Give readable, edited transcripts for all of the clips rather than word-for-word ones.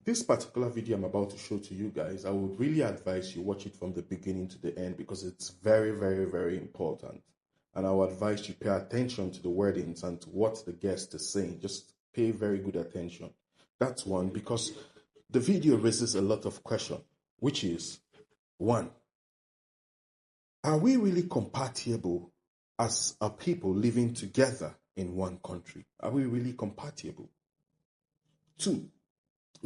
This particular video I'm about to show to you guys, I would really advise you watch it from the beginning to the end because it's very, very, very important. And I would advise you pay attention to the wordings and to what the guest is saying. Just pay very good attention. That's one, because the video raises a lot of questions, which is, one, are we really compatible as a people living together in one country? Are we really compatible? Two,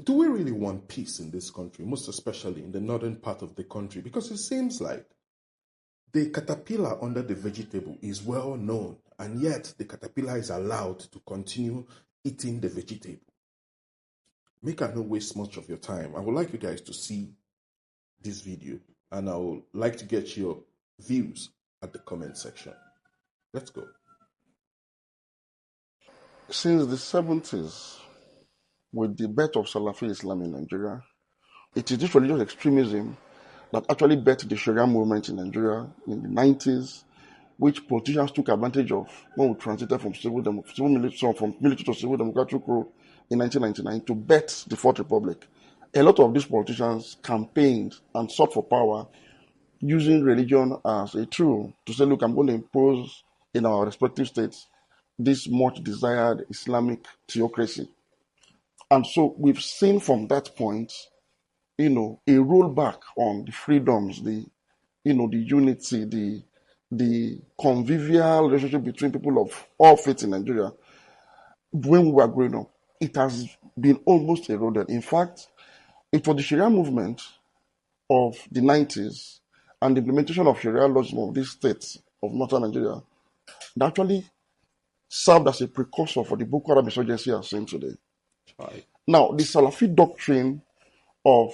do we really want peace in this country, most especially in the northern part of the country? Because it seems like the caterpillar under the vegetable is well known, and yet the caterpillar is allowed to continue eating the vegetable. Make I not waste much of your time. I would like you guys to see this video, and I would like to get your views at the comment section. Let's go. Since the 70s, with the birth of Salafi Islam in Nigeria, it is this religious extremism that actually birthed the Sharia movement in Nigeria in the 90s, which politicians took advantage of when we transited from military to civil democratic rule in 1999 to birth the Fourth Republic. A lot of these politicians campaigned and sought for power using religion as a tool to say, look, I'm going to impose in our respective states this much desired Islamic theocracy. And so we've seen from that point, a rollback on the freedoms, the unity, the convivial relationship between people of all faiths in Nigeria. When we were growing up, it has been almost eroded. In fact, it was the Sharia movement of the 90s and the implementation of Sharia laws in these states of northern Nigeria that actually served as a precursor for the Boko Haram insurgency as seen today. Right. Now, the Salafi doctrine of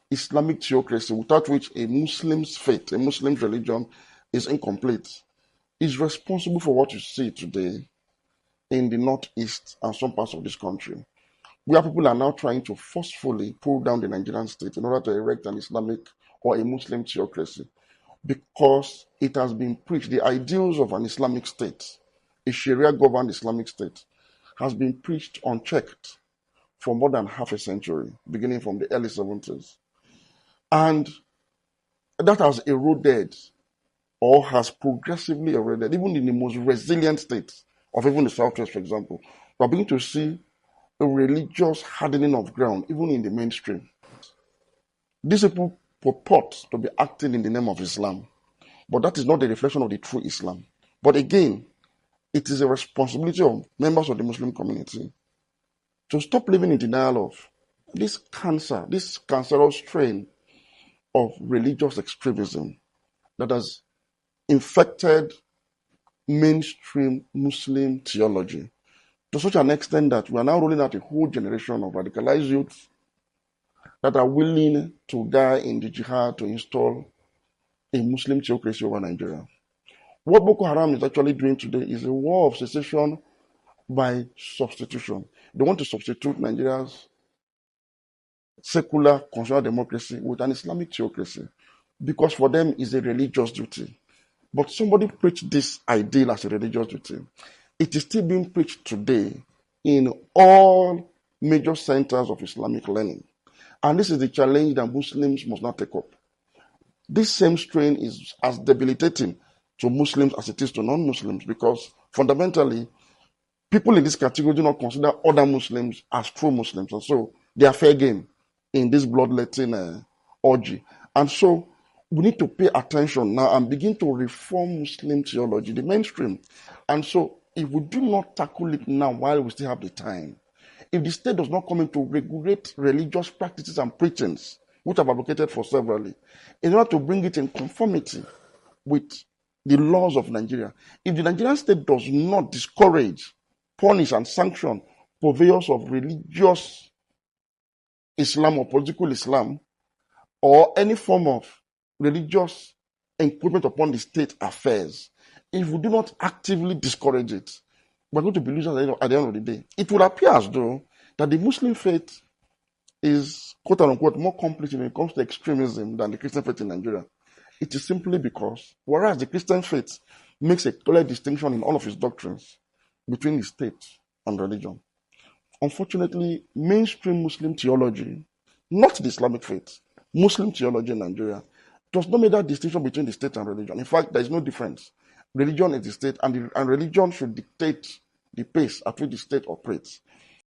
Islamic theocracy, without which a Muslim's faith, a Muslim's religion, is incomplete, is responsible for what you see today in the northeast and some parts of this country, where people are now trying to forcefully pull down the Nigerian state in order to erect an Islamic or a Muslim theocracy, because it has been preached, the ideals of an Islamic state, a Sharia-governed Islamic state, has been preached unchecked for more than half a century, beginning from the early 70s. And that has eroded or has progressively eroded, even in the most resilient states of even the Southwest, for example. We're beginning to see a religious hardening of ground, even in the mainstream. These people purport to be acting in the name of Islam, but that is not the reflection of the true Islam. But again, it is a responsibility of members of the Muslim community to stop living in denial of this cancerous strain of religious extremism that has infected mainstream Muslim theology to such an extent that we are now rolling out a whole generation of radicalized youth that are willing to die in the jihad to install a Muslim theocracy over Nigeria. What Boko Haram is actually doing today is a war of secession by substitution. They want to substitute Nigeria's secular constitutional democracy with an Islamic theocracy because for them it's a religious duty. But somebody preached this ideal as a religious duty. It is still being preached today in all major centers of Islamic learning. And this is the challenge that Muslims must not take up. This same strain is as debilitating to Muslims as it is to non-Muslims, because fundamentally, people in this category do not consider other Muslims as true Muslims. And so they are fair game in this bloodletting orgy. And so we need to pay attention now and begin to reform Muslim theology, the mainstream. And so if we do not tackle it now while we still have the time, if the state does not come in to regulate religious practices and preachings, which I've advocated for severally, in order to bring it in conformity with the laws of Nigeria, if the Nigerian state does not discourage, punish, and sanction purveyors of religious Islam or political Islam, or any form of religious encroachment upon the state affairs, if we do not actively discourage it, we're going to be losers at the end of the day. It would appear as though that the Muslim faith is, quote unquote, more complete when it comes to extremism than the Christian faith in Nigeria. It is simply because, whereas the Christian faith makes a clear distinction in all of its doctrines between the state and religion, Unfortunately, mainstream Muslim theology, not the Islamic faith, Muslim theology in Nigeria, does not make that distinction between the state and religion. In fact, there is no difference. Religion is the state, and religion should dictate the pace at which the state operates.